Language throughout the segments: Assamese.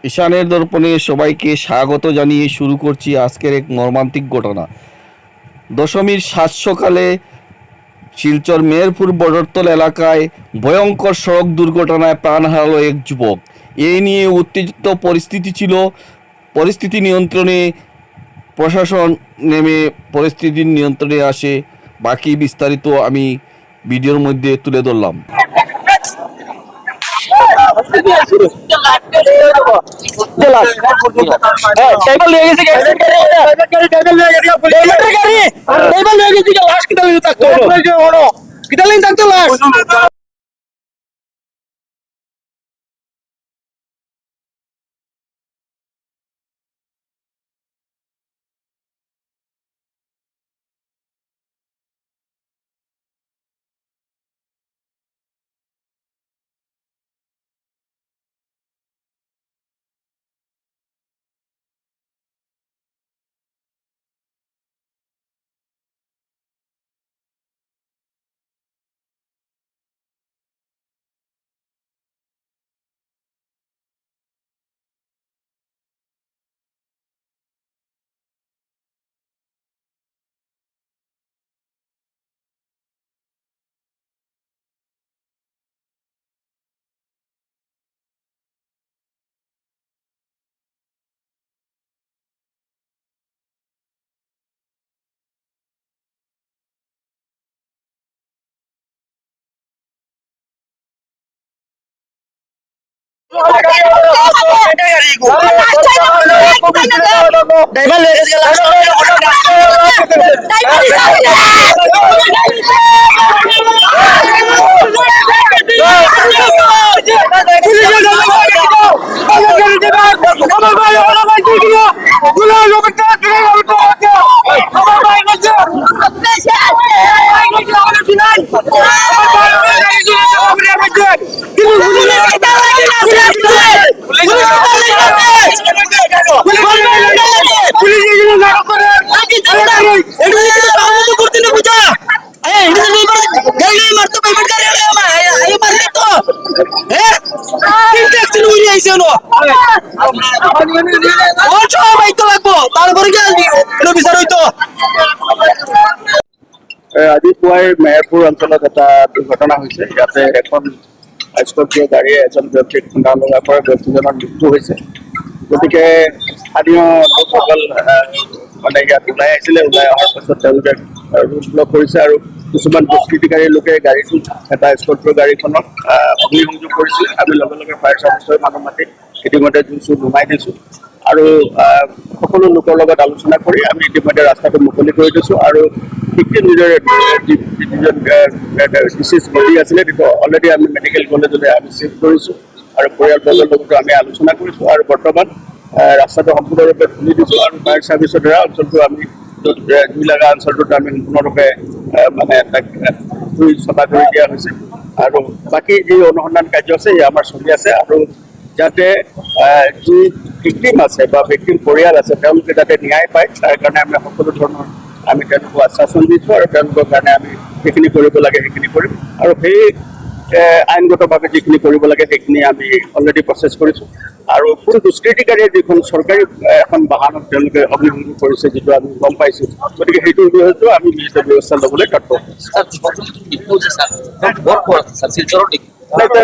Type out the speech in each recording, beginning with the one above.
ঈশানের দর্পণে সবাইকে স্বাগত জানিয়ে শুরু করছি আজকের এক মর্মান্তিক ঘটনা। দশমীর সাত সকালে শিলচর মেহেরপুর বদরতল এলাকায় ভয়ঙ্কর সড়ক দুর্ঘটনায় প্রাণ হারালো এক যুবক। এই নিয়ে উত্তেজিত পরিস্থিতি ছিল। পরিস্থিতি নিয়ন্ত্রণে প্রশাসন নেমে পরিস্থিতির নিয়ন্ত্রণে আসে। বাকি বিস্তারিত আমি ভিডিওর মধ্যে তুলে ধরলাম। আজি পুৱাই মেহেৰপুৰ অঞ্চলত এটা দুৰ্ঘটনা হৈছে। ইয়াতে এখন স্কৰ্পিঅ' গাড়ীয়ে এজন ব্যক্তিক খুন্দা লগাৰ পৰা ব্যক্তিজনৰ মৃত্যু হৈছে। গতিকে স্থানীয় লোকসকল মানে ইয়াত ওলাই আহিছিলে। ওলাই অহাৰ পাছত তেওঁলোকে ৰোড ব্লক কৰিছে আৰু কিছুমান দুষ্কৃতিকাৰী লোকে গাড়ীটো এটা স্কৰ্পিঅ' গাড়ীখনত অগ্নিসংযোগ কৰিছিল। আমি লগে লগে ফায়াৰ চাৰ্ভিচৰ মানুহ মাতি ইতিমধ্যে জুইটো নুমাই দিছোঁ আৰু সকলো লোকৰ লগত আলোচনা কৰি আমি ইতিমধ্যে ৰাস্তাটো মুকলি কৰি দিছোঁ আৰু ঠিক নিজৰ যিজন ডিচিজ বডি আছিলে সেইটো অলৰেডি আমি মেডিকেল কলেজলৈ আমি চিফ্ট কৰিছোঁ আৰু পৰিয়ালবৰ্গৰ লগতো আমি আলোচনা কৰিছোঁ আৰু বৰ্তমান ৰাস্তাটো সম্পূৰ্ণৰূপে খুলি দিছোঁ আৰু ফায়াৰ চাৰ্ভিচৰ দ্বাৰা অঞ্চলটো আমি জুই লগা অঞ্চলটোত আমি সম্পূৰ্ণৰূপে মানে তাক জুই চফা কৰি দিয়া হৈছে আৰু বাকী যি অনুসন্ধান কাৰ্য আছে সেয়া আমাৰ চলি আছে আৰু যাতে যি ভিক্টিম আছে বা ভিক্টিম পৰিয়াল আছে তেওঁলোকে যাতে ন্যায় পায় তাৰ কাৰণে আমি সকলো ধৰণৰ আমি তেওঁলোকক আশ্বাসন দিছোঁ আৰু তেওঁলোকৰ কাৰণে আমি সেইখিনি কৰিব লাগে সেইখিনি কৰিম আৰু সেই আইনগতভাৱে যিখিনি কৰিব লাগে সেইখিনি আমি অলৰেডি প্ৰচেছ কৰিছোঁ আৰু কোনো দুষ্কৃতিকাৰীয়ে যিখন চৰকাৰী এখন বাহনত তেওঁলোকে অগ্নিসংযোগ কৰিছে যিটো আমি গম পাইছোঁ। গতিকে সেইটোৰ বিষয়তো আমি বিহিত ব্যৱস্থা ল'বলৈ তৎপৰ।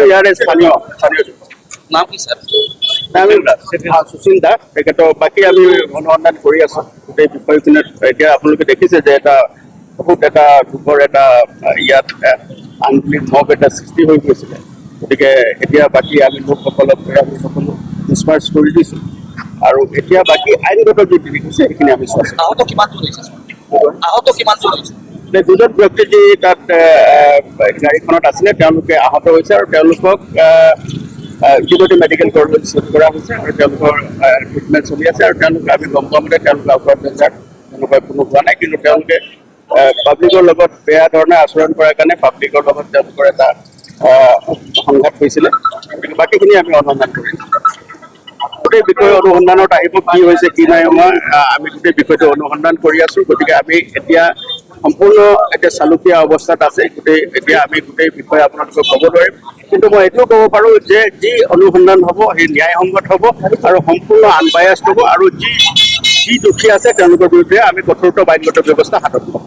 ইয়াৰে স্থানীয় নাম কি স্যাৰ? সুশীল দাস তেখেতৰ বাকী আমি অনুসন্ধান কৰি আছোঁ গোটেই বিষয়খিনিত। এতিয়া আপোনালোকে দেখিছে যে এটা বহুত এটা দুখৰ এটা ইয়াত আন্দোলিত মব এটা সৃষ্টি হৈ গৈছিলে। গতিকে এতিয়া বাকী আমি লোকসকলক আমি সকলো ডিছপাৰ্চ কৰি দিছোঁ আৰু এতিয়া বাকী আইনগত যি দেখিছে সেইখিনি আমি চোৱা। আহত কিমান জন হৈছে? দুজন ব্যক্তি যি তাত গাড়ীখনত আছিলে তেওঁলোকে আহত হৈছে আৰু তেওঁলোকক ইতিমধ্যে মেডিকেল কলেজত চিফ্ট কৰা হৈছে আৰু তেওঁলোকৰ ট্ৰিটমেণ্ট চলি আছে আৰু তেওঁলোকে আমি গম পোৱা মতে তেওঁলোকে আউট অফ ডেঞ্জাৰ তেনেকুৱা কোনো হোৱা নাই, কিন্তু তেওঁলোকে পাব্লিকৰ লগত বেয়া ধৰণে আচৰণ কৰাৰ কাৰণে পাব্লিকৰ লগত তেওঁলোকৰ এটা সংঘাত হৈছিলে। বাকীখিনি আমি অনুসন্ধান কৰিম। গোটেই বিষয়ে অনুসন্ধানত আহিব কি হৈছে কি নাই হোৱা আমি গোটেই বিষয়টো অনুসন্ধান কৰি আছোঁ। গতিকে আমি এতিয়া সম্পূৰ্ণ এতিয়া চালুকীয়া অৱস্থাত আছে গোটেই। এতিয়া আমি গোটেই বিষয়ে আপোনালোকক ক'ব নোৱাৰিম। কিন্তু মই এইটোও ক'ব পাৰোঁ যে যি অনুসন্ধান হ'ব সেই ন্যায়সংগত হ'ব আৰু সম্পূৰ্ণ আনবায়াস্ড হ'ব আৰু যি দোষী আছে তেওঁলোকৰ বিৰুদ্ধে আমি কঠোৰতম আইনগত ব্যৱস্থা হাতত ল'ম।